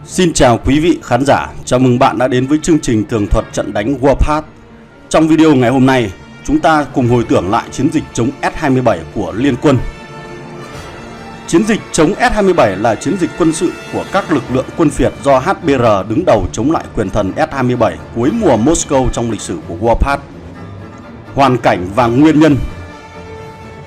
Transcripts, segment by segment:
Xin chào quý vị khán giả, chào mừng bạn đã đến với chương trình tường thuật trận đánh Warpath. Trong video ngày hôm nay, chúng ta cùng hồi tưởng lại chiến dịch chống S-27 của Liên quân. Chiến dịch chống S-27 là chiến dịch quân sự của các lực lượng quân Việt do HBR đứng đầu chống lại quyền thần S-27 cuối mùa Moscow trong lịch sử của Warpath. Hoàn cảnh và nguyên nhân.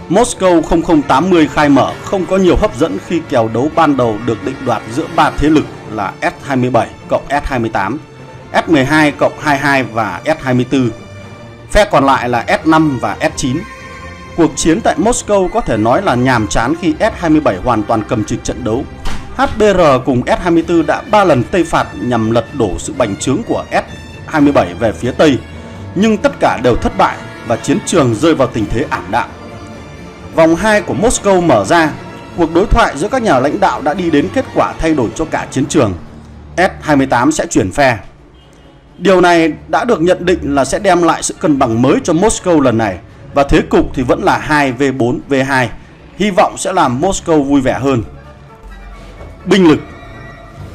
Moscow 0080 khai mở không có nhiều hấp dẫn khi kèo đấu ban đầu được định đoạt giữa ba thế lực là S-27 cộng S-28, S-12 cộng 22 và S-24. Phe còn lại là S-5 và S-9. Cuộc chiến tại Moscow có thể nói là nhàm chán khi S-27 hoàn toàn cầm trịch trận đấu. HBR cùng S-24 đã 3 lần tây phạt nhằm lật đổ sự bành trướng của S-27 về phía Tây, nhưng tất cả đều thất bại và chiến trường rơi vào tình thế ảm đạm. Vòng 2 của Moscow mở ra, cuộc đối thoại giữa các nhà lãnh đạo đã đi đến kết quả thay đổi cho cả chiến trường. S-28 sẽ chuyển phe. Điều này đã được nhận định là sẽ đem lại sự cân bằng mới cho Moscow lần này, và thế cục thì vẫn là 2v4v2, hy vọng sẽ làm Moscow vui vẻ hơn. Binh lực.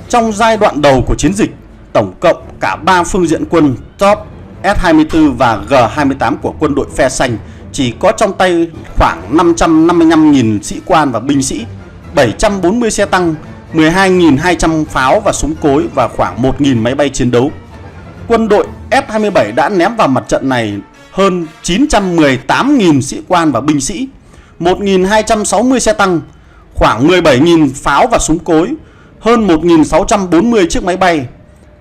Trong giai đoạn đầu của chiến dịch, tổng cộng cả 3 phương diện quân Top, S-24 và G-28 của quân đội phe xanh chỉ có trong tay khoảng 555.000 sĩ quan và binh sĩ, 740 xe tăng, 12.200 pháo và súng cối và khoảng 1.000 máy bay chiến đấu. Quân đội S-27 đã ném vào mặt trận này hơn 918.000 sĩ quan và binh sĩ, 1.260 xe tăng, khoảng 17.000 pháo và súng cối, hơn 1.640 chiếc máy bay.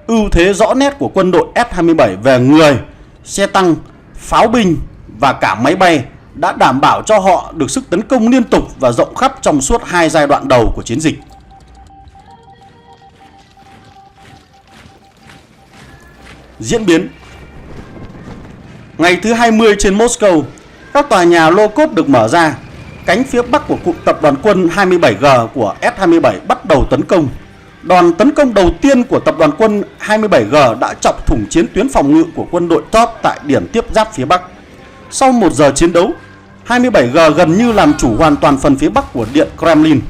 Ưu thế rõ nét của quân đội S-27 về người, xe tăng, pháo binh và cả máy bay đã đảm bảo cho họ được sức tấn công liên tục và rộng khắp trong suốt 2 giai đoạn đầu của chiến dịch. Diễn biến. Ngày thứ 20 trên Moscow, các tòa nhà lô cốt được mở ra. Cánh phía bắc của cụm tập đoàn quân 27G của S-27 bắt đầu tấn công. Đòn tấn công đầu tiên của tập đoàn quân 27G đã chọc thủng chiến tuyến phòng ngự của quân đội Top tại điểm tiếp giáp phía bắc. Sau 1 giờ chiến đấu, 27G gần như làm chủ hoàn toàn phần phía bắc của Điện Kremlin.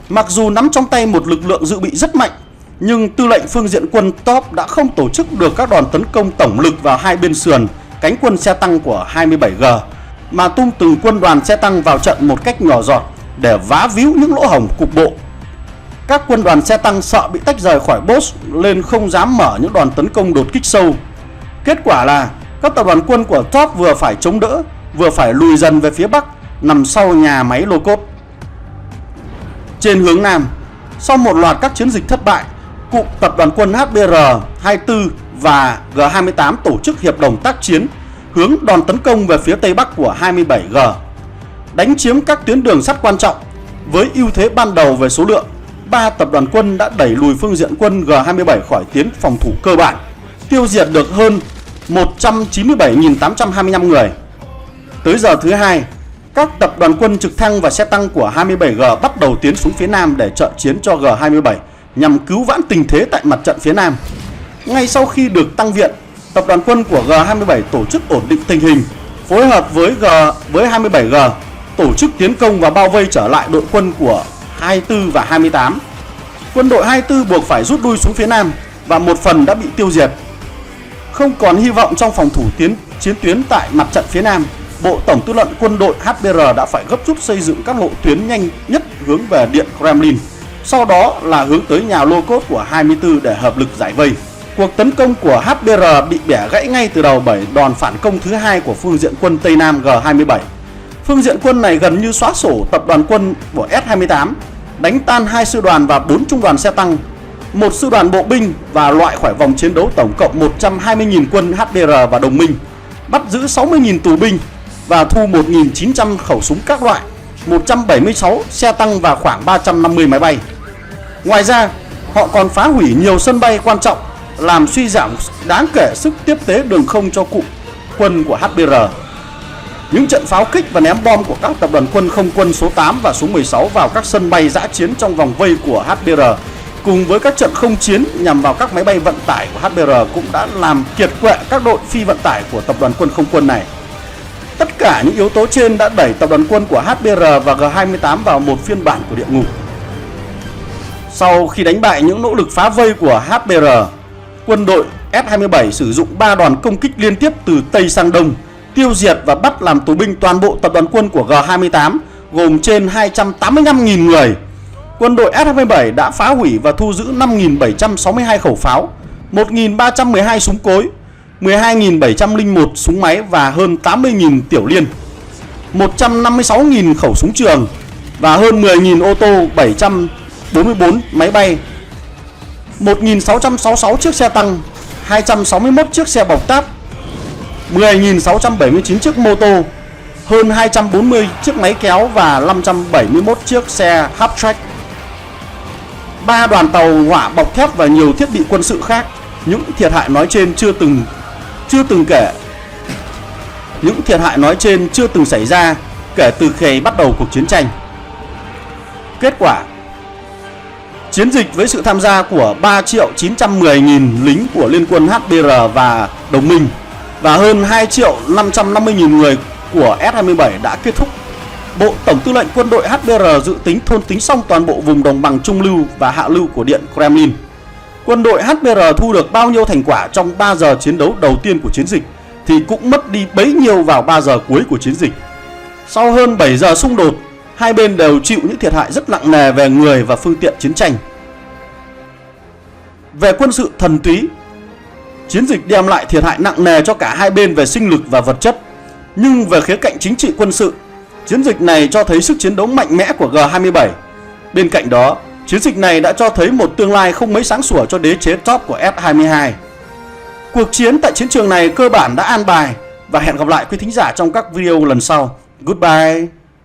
Mặc dù nắm trong tay một lực lượng dự bị rất mạnh, nhưng tư lệnh phương diện quân Top đã không tổ chức được các đòn tấn công tổng lực vào hai bên sườn cánh quân xe tăng của 27G, mà tung từng quân đoàn xe tăng vào trận một cách nhỏ giọt để vá víu những lỗ hổng cục bộ. Các quân đoàn xe tăng sợ bị tách rời khỏi boss nên không dám mở những đòn tấn công đột kích sâu. Kết quả là các tập đoàn quân của Top vừa phải chống đỡ, vừa phải lùi dần về phía bắc, nằm sau nhà máy lô cốt. Trên hướng nam, sau một loạt các chiến dịch thất bại, cụm tập đoàn quân HBR 24 và G28 tổ chức hiệp đồng tác chiến, hướng đòn tấn công về phía tây bắc của 27G, đánh chiếm các tuyến đường sắt quan trọng. Với ưu thế ban đầu về số lượng, 3 tập đoàn quân đã đẩy lùi phương diện quân G27 khỏi tuyến phòng thủ cơ bản, tiêu diệt được hơn 197.825 người. Tới giờ thứ hai, các tập đoàn quân trực thăng và xe tăng của 27G bắt đầu tiến xuống phía nam để trợ chiến cho G27 nhằm cứu vãn tình thế tại mặt trận phía nam. Ngay sau khi được tăng viện, tập đoàn quân của G27 tổ chức ổn định tình hình, phối hợp với 27G tổ chức tiến công và bao vây trở lại đội quân của 24 và 28. Quân đội 24 buộc phải rút lui xuống phía nam và một phần đã bị tiêu diệt. Không còn hy vọng trong phòng thủ chiến tuyến tại mặt trận phía nam, Bộ Tổng tư lệnh quân đội HBR đã phải gấp rút xây dựng các lộ tuyến nhanh nhất hướng về Điện Kremlin, sau đó là hướng tới nhà lô cốt của 24 để hợp lực giải vây. Cuộc tấn công của HBR bị bẻ gãy ngay từ đầu bởi đòn phản công thứ hai của phương diện quân Tây Nam G27. Phương diện quân này gần như xóa sổ tập đoàn quân của S-28, đánh tan 2 sư đoàn và 4 trung đoàn xe tăng, 1 sư đoàn bộ binh và loại khỏi vòng chiến đấu tổng cộng 120.000 quân HBR và đồng minh, bắt giữ 60.000 tù binh và thu 1.900 khẩu súng các loại, 176 xe tăng và khoảng 350 máy bay. Ngoài ra, họ còn phá hủy nhiều sân bay quan trọng, làm suy giảm đáng kể sức tiếp tế đường không cho cụm quân của HBR. Những trận pháo kích và ném bom của các tập đoàn quân không quân số 8 và số 16 vào các sân bay dã chiến trong vòng vây của HBR, cùng với các trận không chiến nhằm vào các máy bay vận tải của HBR cũng đã làm kiệt quệ các đội phi vận tải của tập đoàn quân không quân này. Tất cả những yếu tố trên đã đẩy tập đoàn quân của HBR và G28 vào một phiên bản của địa ngục. Sau khi đánh bại những nỗ lực phá vây của HBR, quân đội S-27 sử dụng 3 đoàn công kích liên tiếp từ Tây sang Đông, tiêu diệt và bắt làm tù binh toàn bộ tập đoàn quân của G-28 gồm trên 285.000 người. Quân đội S-27 đã phá hủy và thu giữ 5.762 khẩu pháo, 1.312 súng cối, 12.701 súng máy và hơn 80.000 tiểu liên, 156.000 khẩu súng trường và hơn 10.000 ô tô, 744 máy bay, 1.666 chiếc xe tăng, 261 chiếc xe bọc táp, 10.679 chiếc mô tô, hơn 240 chiếc máy kéo và 571 chiếc xe half-track, 3 đoàn tàu hỏa bọc thép và nhiều thiết bị quân sự khác. Những thiệt hại nói trên chưa từng xảy ra kể từ khi bắt đầu cuộc chiến tranh. Kết quả: chiến dịch với sự tham gia của 3.910.000 lính của Liên quân HBR và đồng minh và hơn 2.550.000 người của S-27 đã kết thúc. Bộ Tổng tư lệnh quân đội HBR dự tính thôn tính xong toàn bộ vùng đồng bằng trung lưu và hạ lưu của Điện Kremlin. Quân đội HBR thu được bao nhiêu thành quả trong 3 giờ chiến đấu đầu tiên của chiến dịch thì cũng mất đi bấy nhiêu vào 3 giờ cuối của chiến dịch. Sau hơn 7 giờ xung đột, hai bên đều chịu những thiệt hại rất nặng nề về người và phương tiện chiến tranh. Về quân sự thuần túy, chiến dịch đem lại thiệt hại nặng nề cho cả hai bên về sinh lực và vật chất. Nhưng về khía cạnh chính trị quân sự, chiến dịch này cho thấy sức chiến đấu mạnh mẽ của G-27. Bên cạnh đó, chiến dịch này đã cho thấy một tương lai không mấy sáng sủa cho đế chế top của S-22. Cuộc chiến tại chiến trường này cơ bản đã an bài, và hẹn gặp lại quý thính giả trong các video lần sau. Goodbye!